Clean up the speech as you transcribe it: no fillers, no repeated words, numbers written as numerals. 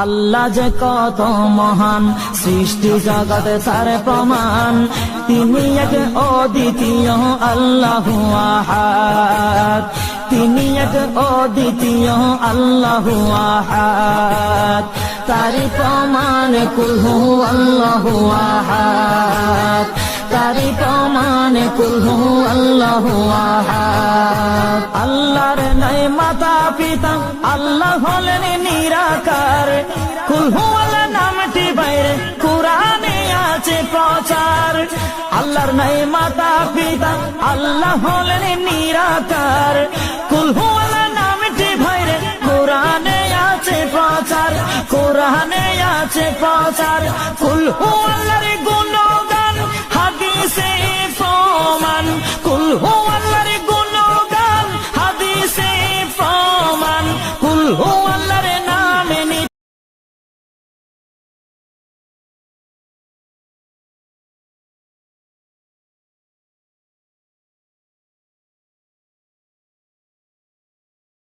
আল্লাহ যে কত মহান, সৃষ্টি জগতে তার প্রমাণ। তিনি এক অদ্বিতীয় আল্লাহু আহাদ, তিনি এক অদ্বিতীয় আল্লাহু আহাদ। তারি প্রমাণ কুল হু আল্লাহু আহাদ, তারি প্রমাণ কুল হু আল্লাহু আহাদ। আল্লাহর নাই মাতা পিতা, আল্লাহ হলেন নিরাকার। কুল হু আল্লাহ নামটি বাইরে কুরআনে আছে প্রচার। আল্লাহর নাই মাতা পিতা, আল্লাহ হলেন নিরাকার। কুল হু আল্লাহ নামটি বাইরে কুরআনে আছে প্রচার, কুরআনে আছে প্রচার। কুল হু আল্লাহর